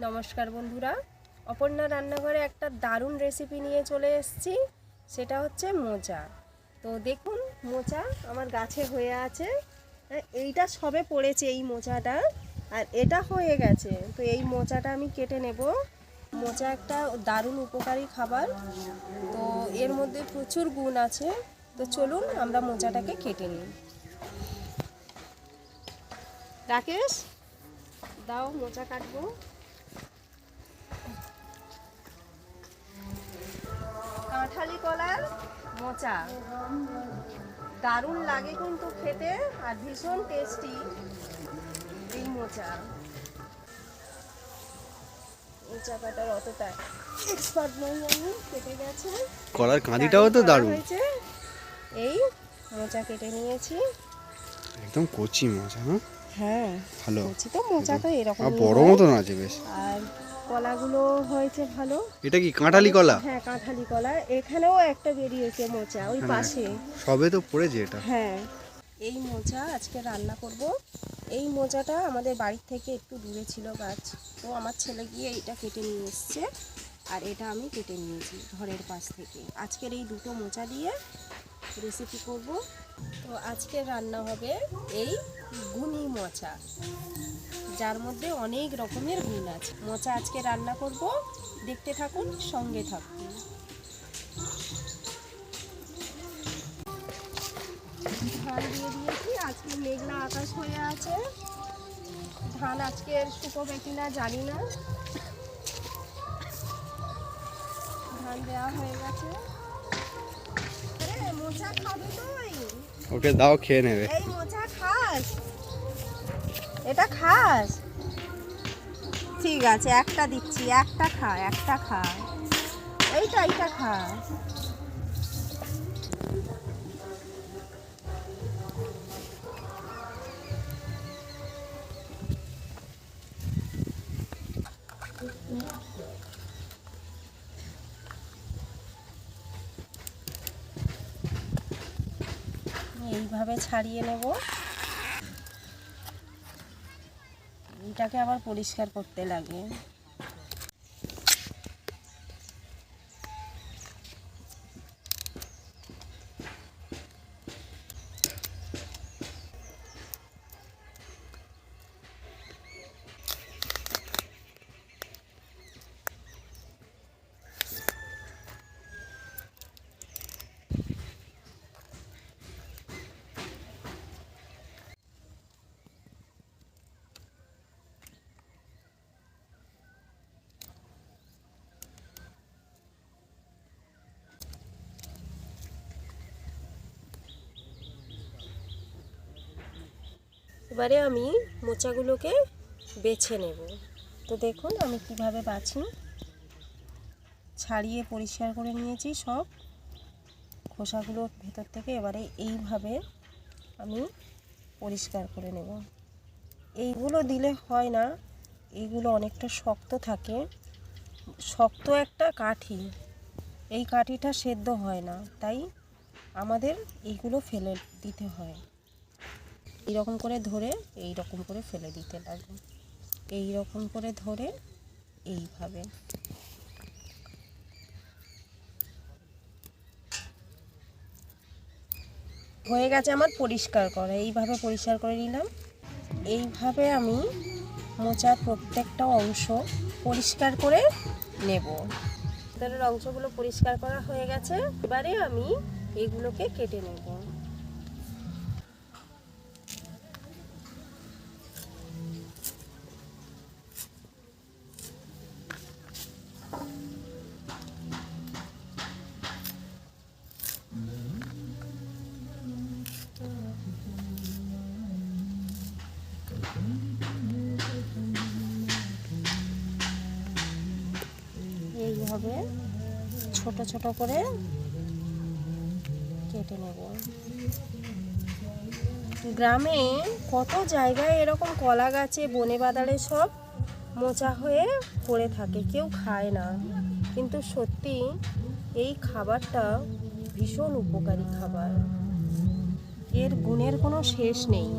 নমস্কার বন্ধুরা, অপর্ণা রান্নাঘরে একটা দারুণ রেসিপি নিয়ে চলে এসেছি। সেটা হচ্ছে মোচা। তো দেখুন, মোচা আমার গাছে হয়ে আছে। এইটা সবে পড়েছে এই মোচাটা, আর এটা হয়ে গেছে। তো এই মোচাটা আমি কেটে নেব। মোচা একটা দারুণ উপকারী খাবার, তো এর মধ্যে প্রচুর গুণ আছে। তো চলুন আমরা মোচাটাকে কেটে নিই। রাকেশ, দাও, মোচা কাটবো। কাঁঠালি কলার মোচা দারুণ লাগে কিন্তু খেতে, আর ভীষণ টেস্টি এই মোচা। মোচা কাটার অতটা এক্সপার্ট নই আমি, কেটে গেছে। কলার কাঁদিটাও তো দারুণ হয়েছে। এই মোচা কেটে নিয়েছি, একদম কচি মোচা। হ্যাঁ ভালো কচি তো মোচা তো এরকম বড় মতন আছে বেশ। আর কলাগুলো হয়েছে ভালো। এটা কি কাঁঠালি কলা? হ্যাঁ, কাঁঠালি কলা। এখানেও একটা বেরিয়েছে মোচা ওই পাশে। সবে তো পড়েছে এটা। হ্যাঁ, এই মোচা আজকে রান্না করব। এই মোচাটা আমাদের বাড়ি থেকে একটু দূরে ছিল গাছ, তো আমার ছেলে গিয়ে এটা কেটে নিয়ে এসছে, আর এটা আমি কেটে নিয়েছি ঘরের পাশ থেকে। আজকের এই দুটো মোচা দিয়ে রেসিপি করব। তো আজকে রান্না হবে এই গুনি মোচা, যার মধ্যে অনেক রকমের গুণ আছে। মোচা আজকে রান্না করব, দেখতে থাকুন, সঙ্গে থাকুন। ধান দিয়ে দিয়েছি, আজকে মেঘলা আকাশ হয়ে আছে। ধান আজকে শুকোবে কিনা জানি না। ধান দেওয়া হয়ে গেছে। মোচা খাবে তুই? ওকে দাও, খেয়ে নেবে। এই মোচা খাস? এটা খাস? ঠিক আছে, একটা দিচ্ছি, একটা খা, একটা খা। এইটা খা। এইভাবে ছাড়িয়ে নেব। এটাকে আবার পরিষ্কার করতে লাগে। এবারে আমি মোচাগুলোকে বেছে নেব। তো দেখুন আমি কিভাবে বাছি। ছাড়িয়ে পরিষ্কার করে নিয়েছি সব খোসাগুলো ভেতর থেকে। এবারে এইভাবে আমি পরিষ্কার করে নেব। এইগুলো দিলে হয় না, এইগুলো অনেকটা শক্ত থাকে, শক্ত একটা কাঠি। এই কাঠিটা সেদ্ধ হয় না, তাই আমাদের এইগুলো ফেলে দিতে হয়। এইরকম করে ধরে এইরকম করে ফেলে দিতে লাগে। এইরকম করে ধরে এইভাবে। হয়ে গেছে আমার পরিষ্কার করা। এইভাবে পরিষ্কার করে নিলাম। এইভাবে আমি মোচার প্রত্যেকটা অংশ পরিষ্কার করে নেব। ভিতরের অংশগুলো পরিষ্কার করা হয়ে গেছে। এবারে আমি এইগুলোকে কেটে নেব। এইভাবে ছোট ছোট করে কেটে নেব। গ্রামে কত জায়গায় এরকম কলা গাছে বনে বাদারে সব মোচা হয়ে পড়ে থাকে, কেউ খায় না, কিন্তু সত্যি এই খাবারটা ভীষণ উপকারী খাবার। এর গুণের কোনো শেষ নেই।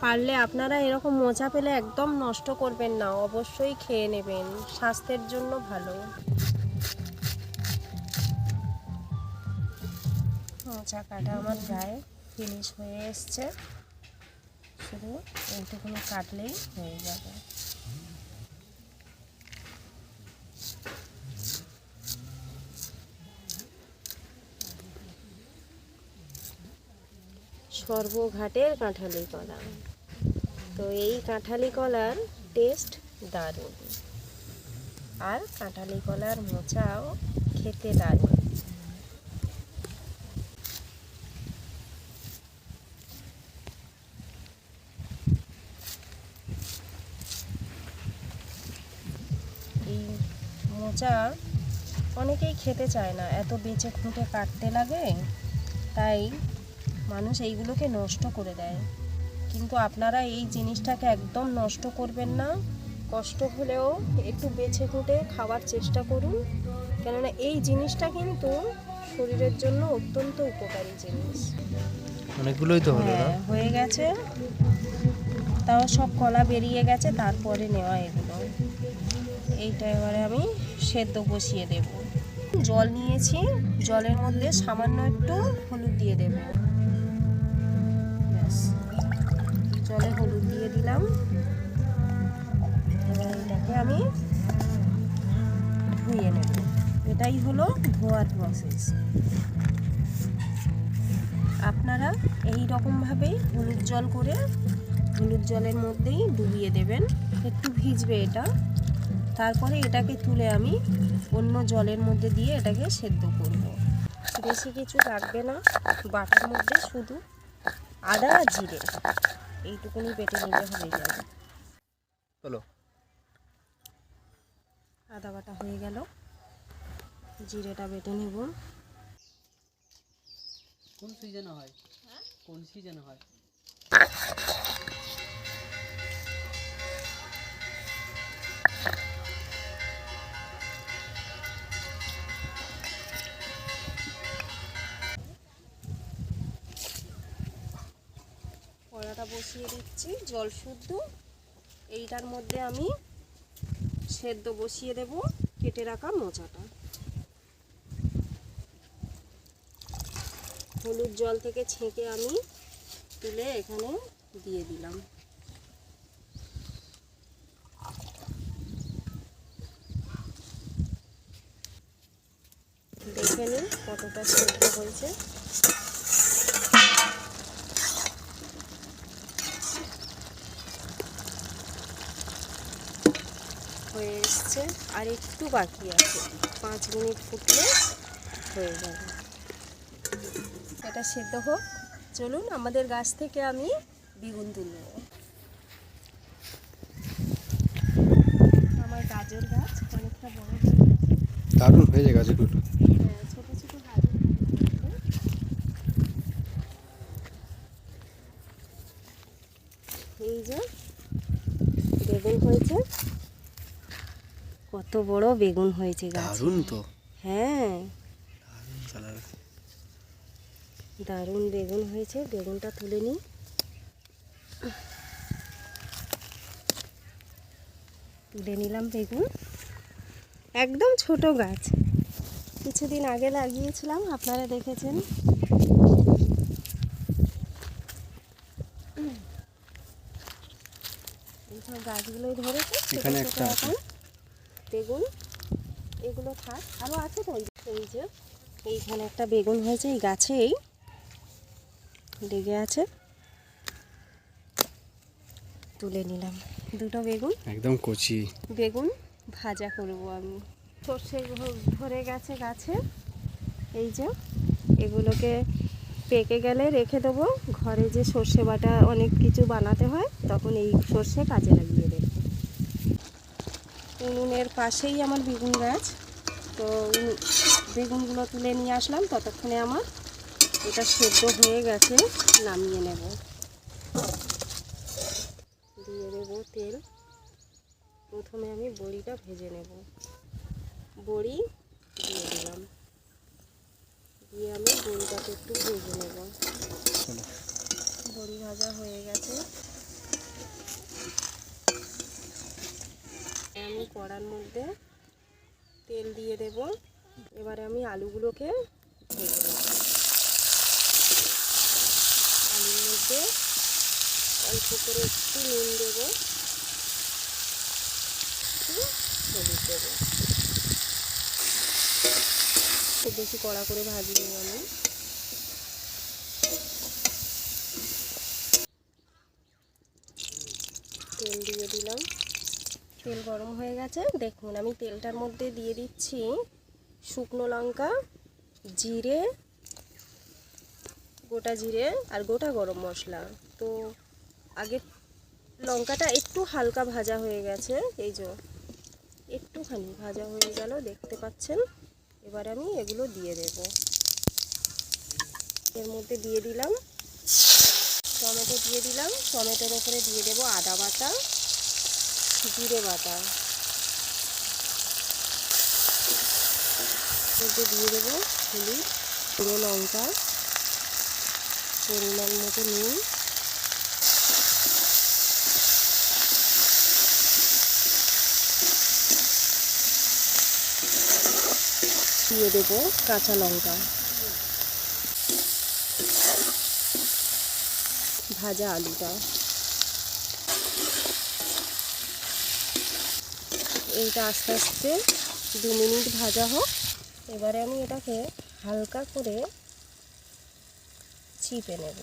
পারলে আপনারা এরকম মোচা পেলে একদম নষ্ট করবেন না, অবশ্যই খেয়ে নেবেন, স্বাস্থ্যের জন্য ভালো। মোচা কাটা আমার প্রায় ফিনিশ হয়ে এসছে, শুধু এইটুকুনি কাটলেই হয়ে যাবে। সর্বঘাটের কাঁঠালি কলা। তো এই কাঁঠালি কলার টেস্ট দারুণ, আর কাঁঠালি কলার মোচাও খেতে দারুণ। এই মোচা অনেকেই খেতে চায় না, এত বেঁচে খুঁটে কাটতে লাগে, তাই মানুষ এইগুলোকে নষ্ট করে দেয়। কিন্তু আপনারা এই জিনিসটাকে একদম নষ্ট করবেন না, কষ্ট হলেও একটু বেছে খুঁটে খাওয়ার চেষ্টা করুন, কেননা এই জিনিসটা কিন্তু শরীরের জন্য অত্যন্ত উপকারী জিনিস। অনেকগুলোই তো হলো না? হ্যাঁ, হয়ে গেছে, তাও সব কলা বেরিয়ে গেছে, তারপরে নেওয়া এগুলো। এইটা এবারে আমি সেদ্ধ বসিয়ে দেব। জল নিয়েছি, জলের মধ্যে সামান্য একটু হলুদ দিয়ে দেব। ব্যাস, জলে হলুদ দিয়ে দিলাম। এবার এটাকে আমি ধুয়ে নেব। এটাই হলো ধোয়ার প্রসেস। আপনারা এই রকমভাবেই হলুদ জল করে হলুদ জলের মধ্যেই ডুবিয়ে দেবেন, একটু ভিজবে এটা। তারপরে এটাকে তুলে আমি অন্য জলের মধ্যে দিয়ে এটাকে সেদ্ধ করব। বেশি কিছু লাগবে না, বাটার মধ্যে শুধু আদা আর জিরে এইটুকুনি বেটে নিলে হয়ে যাবে। চলো। আদা বাটা হয়ে গেল, জিরেটা বেটে নেব। কোন সিজনে হয়? কোন সিজনে হয়? কড়াটা বসিয়ে দিচ্ছি জল শুদ্ধ। এইটার মধ্যে আমি সেদ্ধ বসিয়ে দেব কেটে রাখা মোচাটা। হলুদ জল থেকে ছেঁকে আমি তুলে এখানে দিয়ে দিলাম। দেখে নিন কতটা সেদ্ধ হয়েছে। হয়ে এসছে, আর একটু বাকি আছে, 5 মিনিট ফুটলে হয়ে যাবে। এটা সেদ্ধ হোক, চলুন আমাদের গাছ থেকে আমি বেগুন তুলব। আমার গাজর গাছ অনেকটা বড় হয়ে গেছে। দারুণ হয়েছে গাছগুলো। হ্যাঁ, ছোট ছোট গাজর হয়েছে। এই যে বেগুন হয়েছে, কত বড় বেগুন হয়েছে গাছে। দারুণ তো। হ্যাঁ, দারুণ কালার। দারুণ বেগুন হয়েছে। বেগুনটা তুলে নিই। তুলে নিলাম বেগুন। একদম ছোট গাছ, কিছুদিন আগে লাগিয়েছিলাম, আপনারা দেখেছেন। এইসব গাছগুলোই ধরেছে ছোট এখানে ছোট একটা আছে। এখন বেগুন। এগুলো থাক, আরও আছে তো। এই যে এইখানে একটা বেগুন হয়েছে, এই গাছেই লেগে আছে। তুলে নিলাম দুটো বেগুন। একদম কচি। বেগুন ভাজা করব আমি। সর্ষে ধরে গেছে গাছে, এই যে এগুলোকে পেকে গেলে রেখে দেবো। ঘরে যে সর্ষে বাটা অনেক কিছু বানাতে হয়, তখন এই সর্ষে কাজে লাগিয়ে দেবো। উনুনের পাশেই আমার বেগুন গাছ, তো বেগুনগুলো তুলে নিয়ে আসলাম। ততক্ষণে আমার এটা সেদ্ধ হয়ে গেছে, নামিয়ে নেব। দিয়ে দেবো তেল। প্রথমে আমি বড়িটা ভেজে নেব। বড়ি দিয়ে দিলাম, দিয়ে আমি বড়িটাকে একটু ভেজে নেব। বড়ি ভাজা হয়ে গেছে, কড়ার মধ্যে তেল দিয়ে দেব। এবারে আমি আলুগুলোকে ভেজে নেব। আলুর মধ্যে অল্প করে একটু নুন দেব, একটু হলুদ দেবো। খুব বেশি কড়া করে ভাজিনি আমি। তেল দিয়ে দিলাম। তেল গরম হয়ে গেছে। দেখুন আমি তেলটার মধ্যে দিয়ে দিচ্ছি শুকনো লঙ্কা, জিরে, গোটা জিরে আর গোটা গরম মশলা। তো আগে লঙ্কাটা একটু হালকা ভাজা হয়ে গেছে, এই যে একটুখানি ভাজা হয়ে গেল, দেখতে পাচ্ছেন। এবার আমি এগুলো দিয়ে দেব। এর মধ্যে দিয়ে দিলাম টমেটো, দিয়ে দিলাম টমেটোর ওপরে দিয়ে দেব আদা বাটা, জিরে বাটা, মধ্যে দিয়ে দেবো হলুদ, গুঁড়ো লঙ্কা, পরিমাণ মতো নুন, দিয়ে দেবো কাঁচা লঙ্কা, ভাজা আলুটা। এইটা আস্তে আস্তে 2 মিনিট ভাজা হোক। এবারে আমি এটাকে হালকা করে চিপে নেব।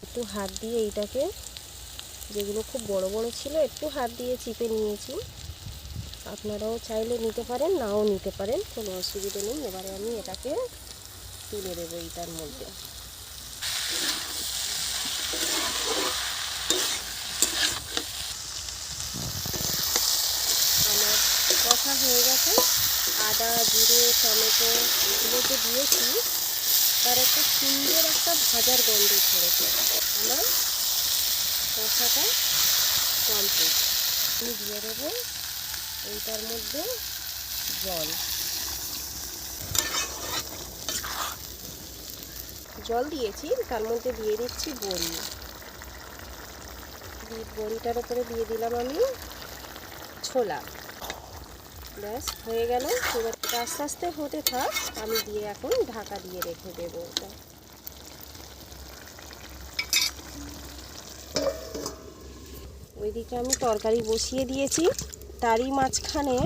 একটু হাত দিয়ে এইটাকে, যেগুলো খুব বড় বড় ছিল, একটু হাত দিয়ে চিপে নিয়েছি। আপনারাও চাইলে নিতে পারেন, নাও নিতে পারেন, কোনো অসুবিধে নেই। এবারে আমি এটাকে তুলে দেবো এইটার মধ্যে। আমার কষা হয়ে গেছে। আদা, জিরে, টমেটো এগুলো যে দিয়েছি, তার একটা সুন্দর একটা ভাজার গন্ধ ছড়েছে। আমার কষাটা কমপ্লিট। আমি দিয়ে দেবো এইটার মধ্যে জল। জল দিয়েছি, তার মধ্যে দিয়ে দিচ্ছি বড়ি। বড়িটার উপরে দিয়ে দিলাম আমি ছোলা। ব্যাস হয়ে গেল। এবার আস্তে আস্তে হতে থাক, আমি দিয়ে এখন ঢাকা দিয়ে রেখে দেবো ওটা। ওইদিকে আমি তরকারি বসিয়ে দিয়েছি, তারই মাঝখানে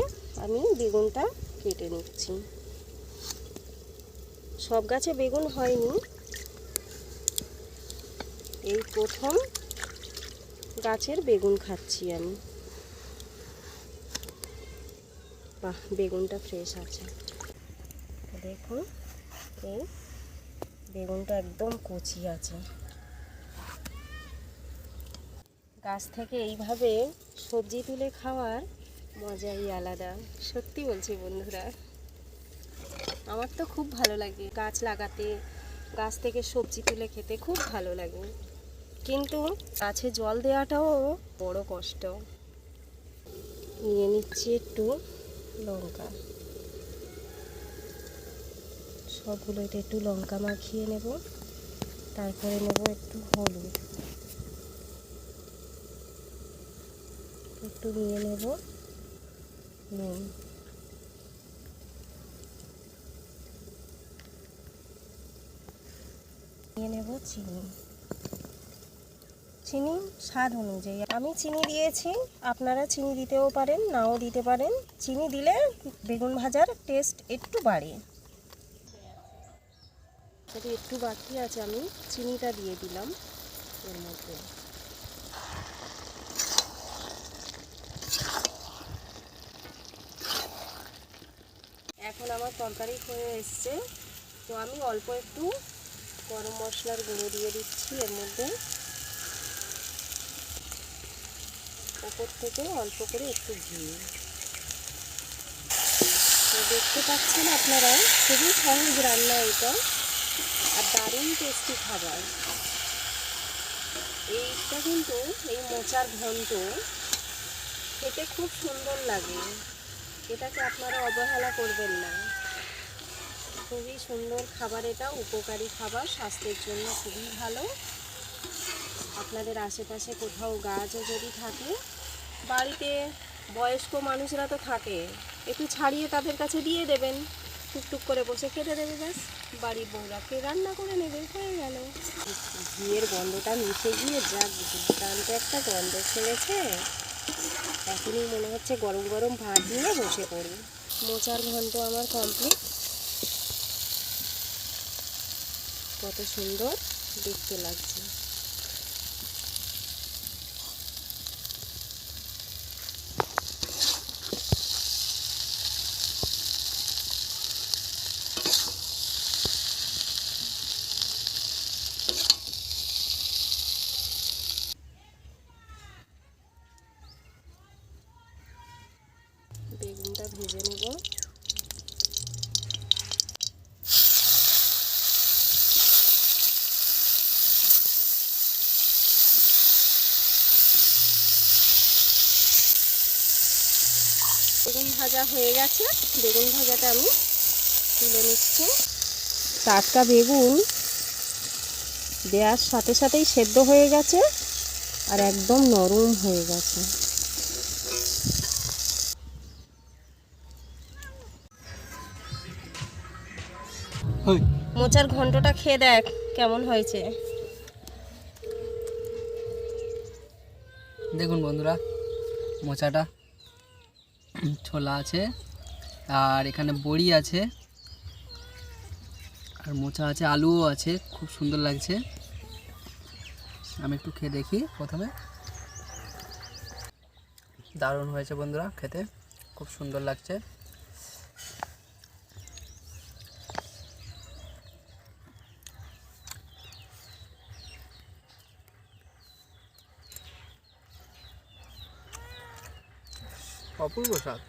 আমি বেগুনটা কেটে নিচ্ছি। সব গাছে বেগুন হয়নি, এই প্রথম গাছের বেগুন খাচ্ছি আমি। বাহ, বেগুনটা ফ্রেশ আছে। দেখুন এই বেগুনটা একদম কচি আছে। গাছ থেকে এইভাবে সবজি তুলে খাওয়ার মজাই আলাদা। সত্যি বলছি বন্ধুরা, আমার তো খুব ভালো লাগে গাছ লাগাতে, গাছ থেকে সবজি তুলে খেতে খুব ভালো লাগে। কিন্তু গাছে জল দেওয়াটাও বড় কষ্ট। নিয়ে নিচ্ছি একটু লঙ্কা, সবগুলোতে একটু লঙ্কা মাখিয়ে নেব। তারপরে নেব একটু হলুদ, একটু নিয়ে নেব নুন, নিয়ে নেব চিনি। চিনি স্বাদ অনুযায়ী আমি চিনি দিয়েছি, আপনারা চিনি দিতেও পারেন, নাও দিতে পারেন। চিনি দিলে বেগুন ভাজার টেস্ট একটু বাড়ে। যদি একটু বাকি আছে, আমি চিনিটা দিয়ে দিলাম এর মধ্যে। এখন আমার তরকারি হয়ে এসছে, তো আমি অল্প একটু গরম মশলার গুঁড়ো দিয়ে দিচ্ছি এর মধ্যে। ওপর থেকে অল্প করে একটু ঘি। তো দেখতে পাচ্ছেন আপনারা, খুবই সহজ রান্না এটা, আর দারুণ টেস্টি খাবার। এইটা কিন্তু এই মোচার ঘন্ট খেতে খুব সুন্দর লাগে, এটাকে আপনারা অবহেলা করবেন না। খুবই সুন্দর খাবার, এটা উপকারী খাবার, স্বাস্থ্যের জন্য খুবই ভালো। আপনাদের আশেপাশে কোথাও গাছও যদি থাকে, বাড়িতে বয়স্ক মানুষরা তো থাকে, একটু ছাড়িয়ে তাদের কাছে দিয়ে দেবেন, টুকটুক করে বসে খেতে দেবে, ব্যাস বাড়ির বউরাকে রান্না করে নেবে, হয়ে গেল। ঘিয়ের গন্ধটা মিশে গিয়ে যা দুর্দান্ত একটা গন্ধ ছেড়েছে, এখনই মনে হচ্ছে গরম গরম ভাত নিয়ে বসে পড়ি। মোচার ঘন্ট আমার কমপ্লিট। কত সুন্দর দেখতে লাগছে। বেগুনটা ভেজে নেব। বেগুন ভাজা হয়ে গেছে, বেগুন ভাজাটা আমি তুলে নিচ্ছি। টাটকা বেগুন দেওয়ার সাথে সাথেই সেদ্ধ হয়ে গেছে আর একদম নরম হয়ে গেছে। মোচার ঘন্টটা খেয়ে দেখ কেমন হয়েছে। দেখুন বন্ধুরা, মোচাটা ছোলা আছে, আর এখানে বড়ি আছে, আর মোচা আছে, আলুও আছে, খুব সুন্দর লাগছে। আমি একটু খেয়ে দেখি প্রথমে। দারুণ হয়েছে বন্ধুরা, খেতে খুব সুন্দর লাগছে। অপূর্ব স্বাদ।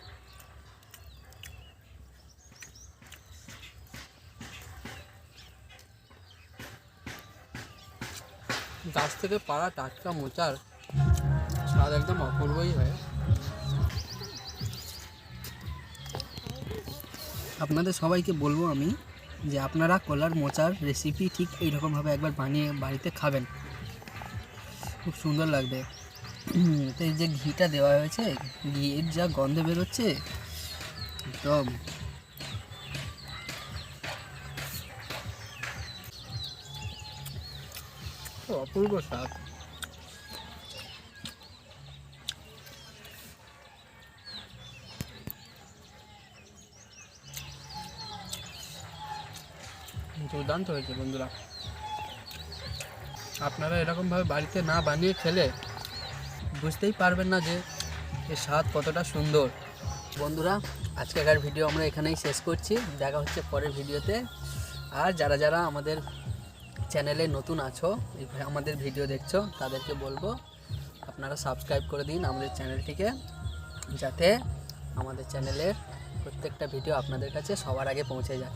গাছ থেকে পাড়া টাটকা মোচার স্বাদ একদম অপূর্বই হয়। আপনাদের সবাইকে বলবো আমি যে আপনারা কলার মোচার রেসিপি ঠিক এইরকমভাবে একবার বানিয়ে বাড়িতে খাবেন, খুব সুন্দর লাগবে। তো এই যে ঘিটা দেওয়া হয়েছে, ঘিয়ের যা গন্ধ বেরোচ্ছে একদম অপূর্ব স্বাদ। দুর্দান্ত হয়েছে বন্ধুরা। আপনারা এরকমভাবে বাড়িতে না বানিয়ে খেলে বুঝতেই পারবেন না যে এর স্বাদ কতটা সুন্দর। বন্ধুরা, আজকেকার ভিডিও আমরা এখানেই শেষ করছি। দেখা হচ্ছে পরের ভিডিওতে। আর যারা যারা আমাদের চ্যানেলে নতুন আছো, আমাদের ভিডিও দেখছো, তাদেরকে বলবো আপনারা সাবস্ক্রাইব করে দিন আমাদের চ্যানেলটিকে, যাতে আমাদের চ্যানেলের প্রত্যেকটা ভিডিও আপনাদের কাছে সবার আগে পৌঁছে যায়।